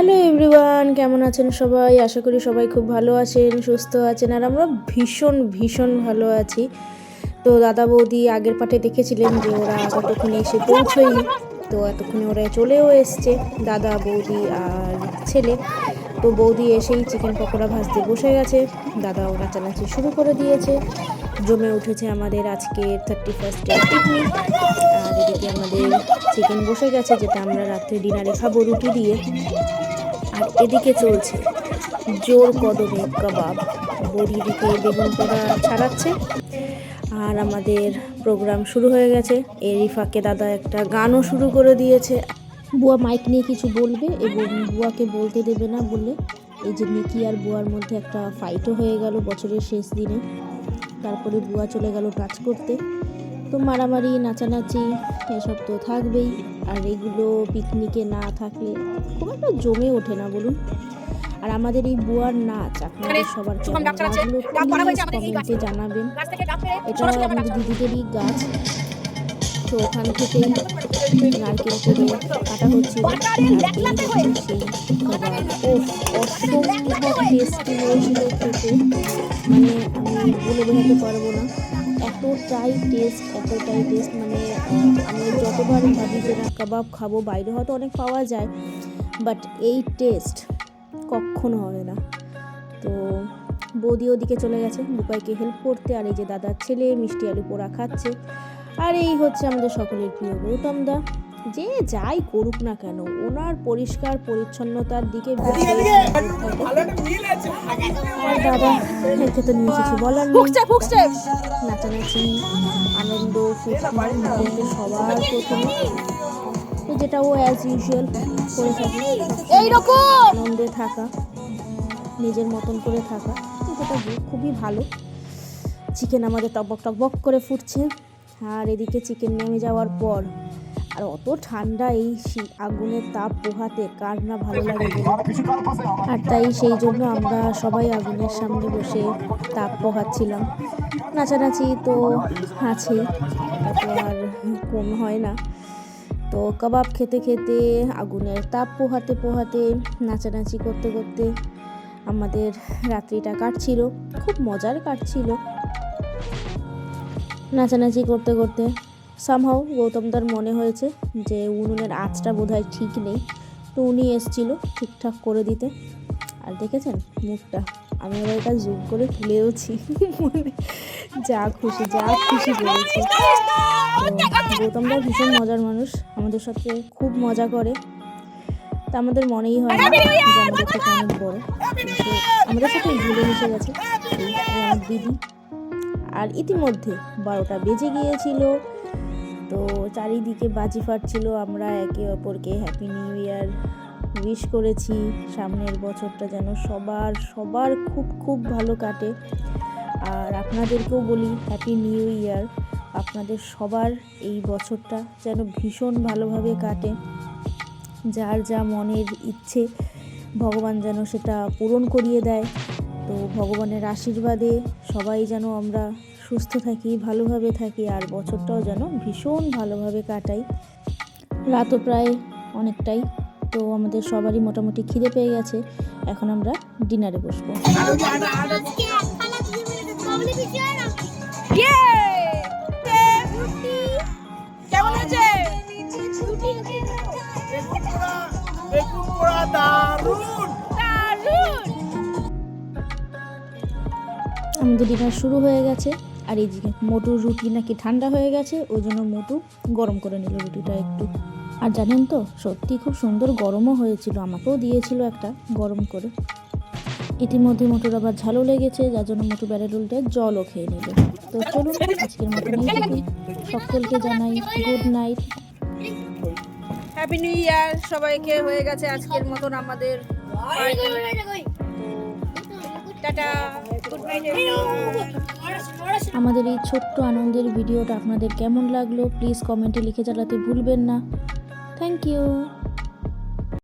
Hello everyone, কেমন আছেন সবাই? আশা করি সবাই খুব ভালো আছেন, সুস্থ আছেন। আর আমরা ভীষণ ভীষণ ভালো আছি। তো দাদা বৌদি আগের পার্টে দেখেছিলেন যে ওরা ততক্ষণে এসে পৌঁছয়নি, তো এতক্ষণে ওরা চলেও এসছে, দাদা বৌদি আর ছেলে। তো বৌদি এসেই চিকেন পকোড়া ভাজতে বসে গেছে, দাদাও নাচানাচি শুরু করে দিয়েছে। জমে উঠেছে আমাদের আজকে 31st পিকনিক। আর এদিকে আমাদের চিকেন বসে গেছে, যেটা আমরা রাত্রে ডিনারে খাবো রুটি দিয়ে। আর এদিকে চলছে জোর কদমে কাবাব, বড়ি দিকে বেগুন পোড়া ছাড়াচ্ছে। আর আমাদের প্রোগ্রাম শুরু হয়ে গেছে। এরই ফাঁকে দাদা একটা গানও শুরু করে দিয়েছে। বুয়া মাইক নিয়ে কিছু বলবে এবং বুয়াকে বলতে দেবে না বলে এই যে নিকি আর বুয়ার মধ্যে একটা ফাইটও হয়ে গেল বছরের শেষ দিনে। তারপরে বুয়া চলে গেল কাজ করতে। তো মারামারি নাচানাচি এসব তো থাকবেই। আর এগুলো পিকনিকে না থাকলে খুব একটা জমে ওঠে না, বলুন। আর আমাদের এই বুয়ার নাচ আপনাদের সবার কেমন লাগলো কমেন্টে জানাবেন। এটা আমাদের দিদিদেরই গাছ, তো ওখান থেকে নারকেল করে কাটা হচ্ছিল। সেই খাবার অসম্ভব টেস্টি হয়েছিল খেতে, মানে আমি বলে বোঝাতে পারবো না। এতটাই টেস্ট, মানে আমি যতবার ভাবি যে না কাবাব খাবো, বাইরে হয়তো অনেক পাওয়া যায়, বাট এই টেস্ট কখনো হবে না। তো বৌদি ওদিকে চলে গেছে বুপাইকে হেল্প করতে, আর এই যে দাদার ছেলে মিষ্টি আলু পোড়া খাচ্ছে। আর এই হচ্ছে আমাদের সকলের প্রিয় গৌতম দা। যে যাই করুক না কেন, ওনার পরিষ্কার পরিচ্ছন্নতার দিকে আর দাদা একে তো নিয়ে কিছু বলার নেই। নাচানাচি আনন্দ ফুর্তি সবার প্রথমে, তো যেটা ও অ্যাজ ইউজুয়াল করে থাকে, এইরকম আনন্দে থাকা, নিজের মতন করে থাকা, যেটা খুবই ভালো। চিকেন আমাদের টকবক টকবক করে ফুটছে। আর এদিকে চিকেন নেমে যাওয়ার পর আর অত ঠান্ডা, এই আগুনের তাপ পোহাতে কার না ভালো লাগে বলে। আর তাই সেই জন্য আমরা সবাই আগুনের সামনে বসে তাপ পোহাচ্ছিলাম। নাচানাচি তো আছেই, এটা তো আর কম হয় না। তো কাবাব খেতে খেতে আগুনের তাপ পোহাতে পোহাতে নাচানাচি করতে করতে আমাদের রাত্রিটা কাটছিল, খুব মজার কাটছিল। নাচানাচি করতে করতে সামহাও গৌতমদার মনে হয়েছে যে উনুনের আঁচটা বোধহয় ঠিক নেই, তো উনি এসেছিল ঠিকঠাক করে দিতে। আর দেখেছেন মুখটা, আমি এবার এটা জুম করে তুলেওছি, যা খুশি বলেছি। তো গৌতমদা ভীষণ মজার মানুষ, আমাদের সাথে খুব মজা করে। তা আমাদের মনেই হয় না যে আমাদের থেকে অনেক বড়, কিন্তু আমাদের সাথে ভুলে মিশে গেছে আমার দিদি। আর ইতিমধ্যে 12টা বেজে গিয়েছিল, তো চারিদিকে বাজি ফাটছিল। আমরা একে অপরকে হ্যাপি নিউ ইয়ার উইশ করেছি। সামনের বছরটা যেন সবার খুব খুব ভালো কাটে। আর আপনাদেরকেও বলি হ্যাপি নিউ ইয়ার, আপনাদের সবার এই বছরটা যেন ভীষণ ভালোভাবে কাটে। যার যা মনের ইচ্ছে ভগবান যেন সেটা পূরণ করিয়ে দেয়। তো ভগবানের আশীর্বাদে সবাই যেন আমরা সুস্থ থাকি, ভালোভাবে থাকি, আর বছরটাও যেন ভীষণ ভালোভাবে কাটাই। রাতও প্রায় অনেকটাই, তো আমাদের সবারই মোটামুটি খিদে পেয়ে গেছে। এখন আমরা ডিনারে বসবো। আমাদের ডিনার শুরু হয়ে গেছে। আর এই যে মোটুর রুটি নাকি ঠান্ডা হয়ে গেছে, ওই জন্য মোটু গরম করে নিল রুটিটা একটু। আর জানেন তো, সত্যি খুব সুন্দর গরমও হয়েছিল, আমাকেও দিয়েছিল একটা গরম করে। ইতিমধ্যে মোটুর আবার ঝালও লেগেছে, যার জন্য মোটু ব্যারেল উল্টে জলও খেয়ে নিল। তো চলুন আজকের মতো সকলকে জানাই good night, happy new year সবাইকে। হয়ে গেছে আজকের মতন আমাদের টাটা, গুড নাইট। আমাদের এই ছোট্ট আনন্দের ভিডিওটা আপনাদের কেমন লাগলো প্লিজ কমেন্টে লিখে জানাতে ভুলবেন না। Thank you.